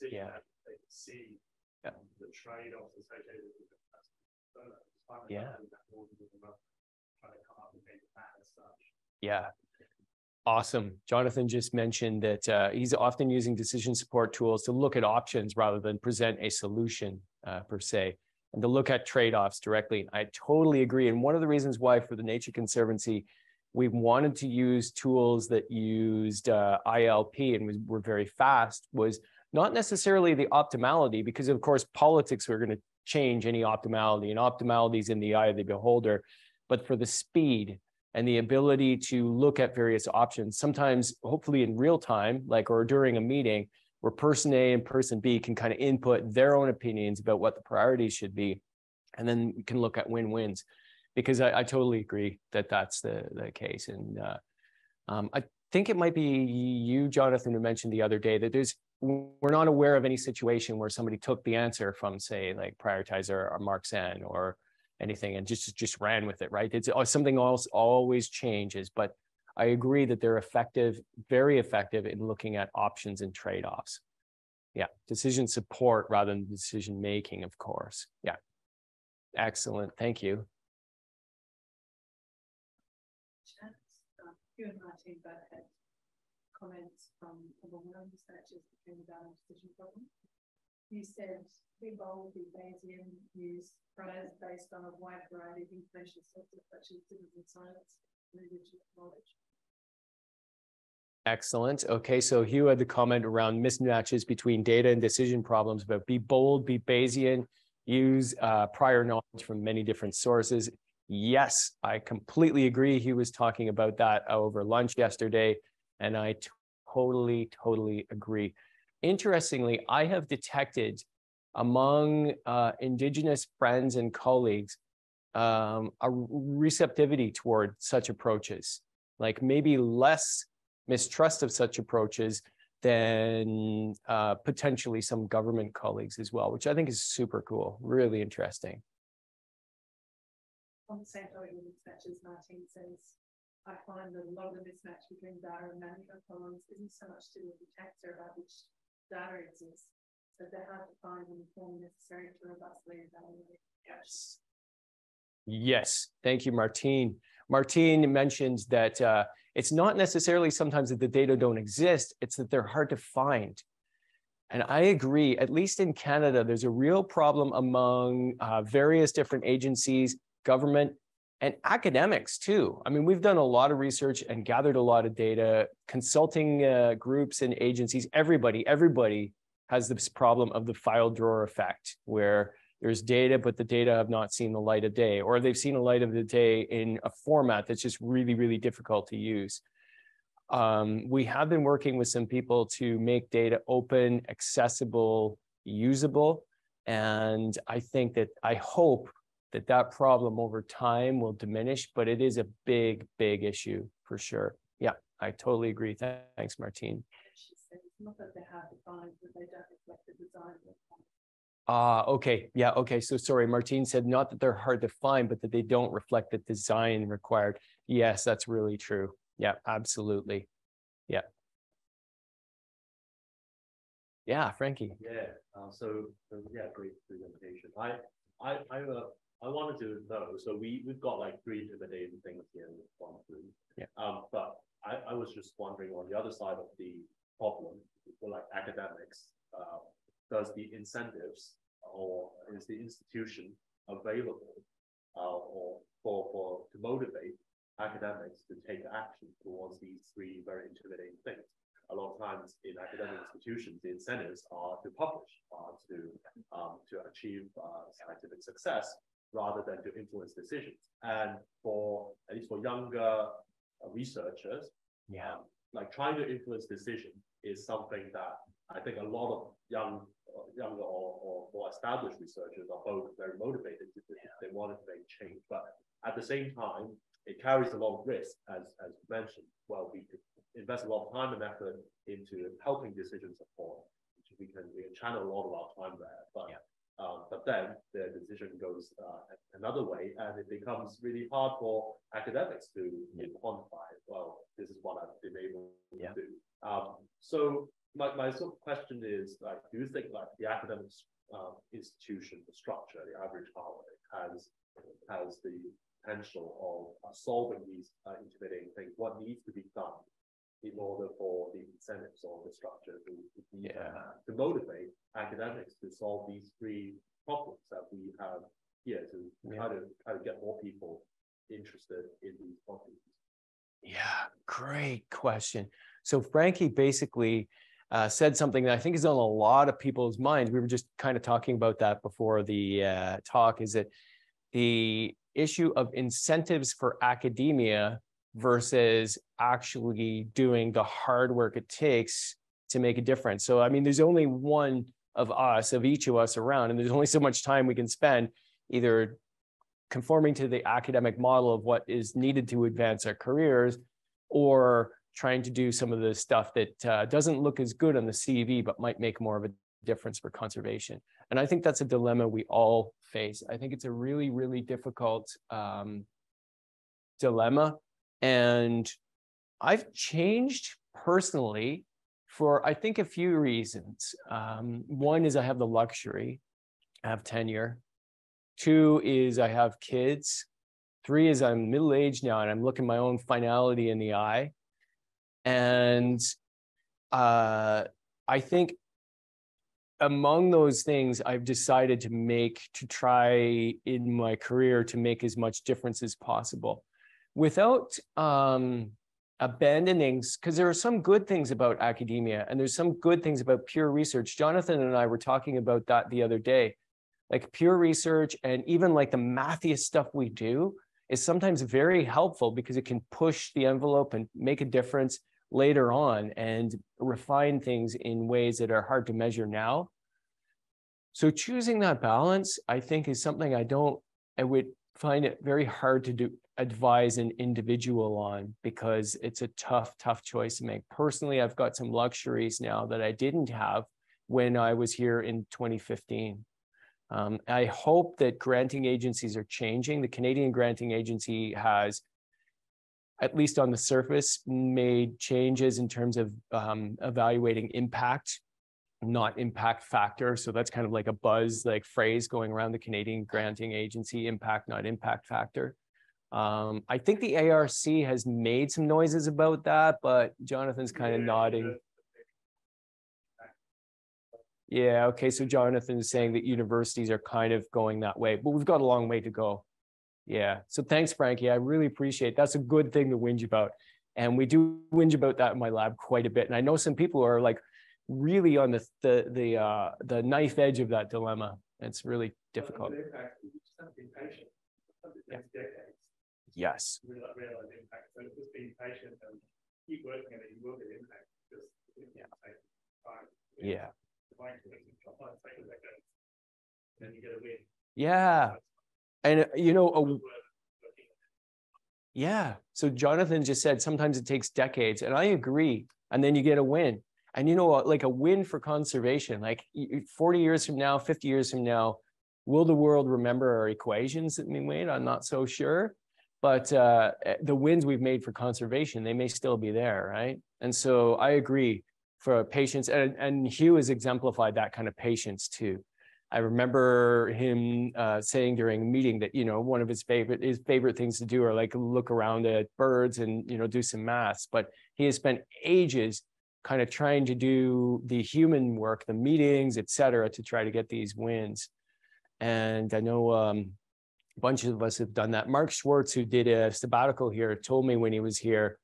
see the trade-offs associated with it. So, yeah. Trying to come up with a plan as such. Yeah. Awesome. Jonathan just mentioned that he's often using decision support tools to look at options rather than present a solution per se, and to look at trade-offs directly. I totally agree. And one of the reasons why for the Nature Conservancy, we wanted to use tools that used ILP and were very fast was not necessarily the optimality, because of course, politics were going to change any optimality, and optimality is in the eye of the beholder, but for the speed and the ability to look at various options, sometimes hopefully in real time, like or during a meeting where person A and person B can kind of input their own opinions about what the priorities should be. And then we can look at win-wins, because I totally agree that that's the case. And I think it might be you, Jonathan, who mentioned the other day that we're not aware of any situation where somebody took the answer from, say, like Prioritizer or Marxen or anything and just ran with it, right? It's something else always changes, but I agree that they're effective, very effective in looking at options and trade-offs. Yeah, decision support rather than decision making, of course. Yeah, excellent, thank you. You and Martin both had comments from one researchers between the data and decision problem. You said be bold, be Bayesian, use prayers based on a wide variety of information sources such as citizen science and indigenous knowledge. Excellent. Okay, so Hugh had the comment around mismatches between data and decision problems, but be bold, be Bayesian, use prior knowledge from many different sources. Yes, I completely agree. He was talking about that over lunch yesterday, and I totally agree. Interestingly, I have detected among Indigenous friends and colleagues a receptivity toward such approaches, like maybe less mistrust of such approaches than potentially some government colleagues as well, which I think is super cool, really interesting. On the same topic with mismatches, Martin says, I find that a lot of the mismatch between data and management problems isn't so much to do with the taxer about which data exists, but they're hard to find in the form necessary to robustly evaluate. Yes. Yes, thank you, Martine. Martine mentions that it's not necessarily sometimes that the data don't exist, it's that they're hard to find. And I agree, at least in Canada, there's a real problem among various different agencies, government, and academics too. I mean, we've done a lot of research and gathered a lot of data, consulting groups and agencies, everybody has this problem of the file drawer effect, where there's data, but the data have not seen the light of day, or they've seen the light of the day in a format that's just really difficult to use. We have been working with some people to make data open, accessible, usable. And I hope that problem over time will diminish, but it is a big issue for sure. Yeah, I totally agree. Thanks, Martine. Not that they're hard to find, but they don't reflect the design. Okay. Yeah. Okay. So sorry, Martine said not that they're hard to find, but that they don't reflect the design required. Yes, that's really true. Yeah, absolutely. Yeah. Yeah, Frankie. Yeah. So yeah, great presentation. I wanted to know. So we've got like 3 intimidating things here we've gone through. Yeah. But I was just wondering on the other side of the problem for like academics. Does the incentives or is the institution available or to motivate academics to take action towards these 3 very intimidating things? A lot of times in academic institutions, the incentives are to publish, to achieve scientific success rather than to influence decisions. And at least for younger researchers, like trying to influence decision is something that I think a lot of younger or more established researchers are both very motivated to do. They want to make change, but at the same time, it carries a lot of risk, as mentioned. Well, we could invest a lot of time and effort into helping decision support, which we can channel a lot of our time there. But then the decision goes another way, and it becomes really hard for academics to quantify. Well, this is what I've been able to do. So my sort of question is, like, do you think like the academic institution, the structure, the average Harvard has the potential of solving these intimidating things? What needs to be done in order for the incentives or the structure to motivate academics to solve these three problems that we have here, to try to get more people interested in these problems? Yeah, great question. So Frankie basically said something that I think is on a lot of people's minds. We were just kind of talking about that before the talk, is that the issue of incentives for academia versus actually doing the hard work it takes to make a difference. So, I mean, there's only one of us, of each of us around, and there's only so much time we can spend either conforming to the academic model of what is needed to advance our careers, or trying to do some of the stuff that doesn't look as good on the CV, but might make more of a difference for conservation. And I think that's a dilemma we all face. I think it's a really, really difficult dilemma. And I've changed personally for, I think, a few reasons. One is I have the luxury, I have tenure. Two is I have kids. Three is I'm middle-aged now and I'm looking my own finality in the eye. And I think among those things, I've decided to try in my career to make as much difference as possible without abandoning, because there are some good things about academia and there's some good things about pure research. Jonathan and I were talking about that the other day. Like pure research and even like the mathiest stuff we do is sometimes very helpful because it can push the envelope and make a difference later on and refine things in ways that are hard to measure now. So choosing that balance, I think, is something I would find it very hard to advise an individual on, because it's a tough choice to make. Personally, I've got some luxuries now that I didn't have when I was here in 2015. I hope that granting agencies are changing. The Canadian Granting Agency has, at least on the surface, made changes in terms of evaluating impact, not impact factor. So that's kind of like a buzz, like phrase going around the Canadian Granting Agency: impact, not impact factor. I think the ARC has made some noises about that, but Jonathan's kind of nodding. Yeah, okay, so Jonathan is saying that universities are kind of going that way, but we've got a long way to go. Yeah, so thanks, Frankie. I really appreciate it. That's a good thing to whinge about. And we do whinge about that in my lab quite a bit. And I know some people who are like really on the knife edge of that dilemma. It's really difficult. Yeah. Yes. Realize impact. So just being patient and keep working at it, you will get impact. Just take time. Yeah. Then you get a win. Yeah. And you know, yeah. So Jonathan just said sometimes it takes decades, and I agree. And then you get a win. And you know, like a win for conservation, like 40 years from now, 50 years from now, will the world remember our equations that we made? I'm not so sure. But the wins we've made for conservation, they may still be there, right? And so I agree for patience. And Hugh has exemplified that kind of patience too. I remember him saying during a meeting that, you know, one of his favorite things to do are like look around at birds and, you know, do some maths. But he has spent ages kind of trying to do the human work, the meetings, et cetera, to try to get these wins. And I know a bunch of us have done that. Mark Schwartz, who did a sabbatical here, told me when he was here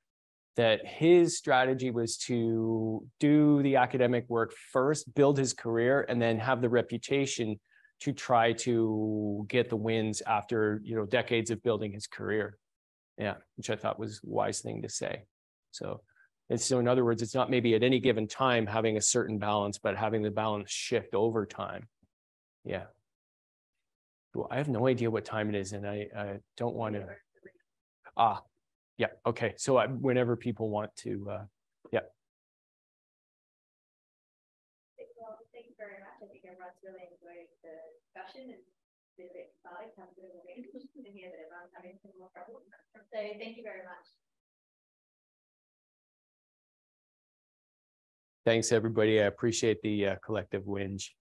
that his strategy was to do the academic work first, build his career, and then have the reputation to try to get the wins after, you know, decades of building his career. Yeah, which I thought was a wise thing to say. So in other words, it's not maybe at any given time having a certain balance, but having the balance shift over time. Yeah. Well, I have no idea what time it is, and I don't want to. Yeah, okay. So whenever people want to really enjoyed the discussion and been a bit cathartic, have a bit of a win to hear that everyone's having similar problems. So thank you very much. Thanks, everybody. I appreciate the collective whinge.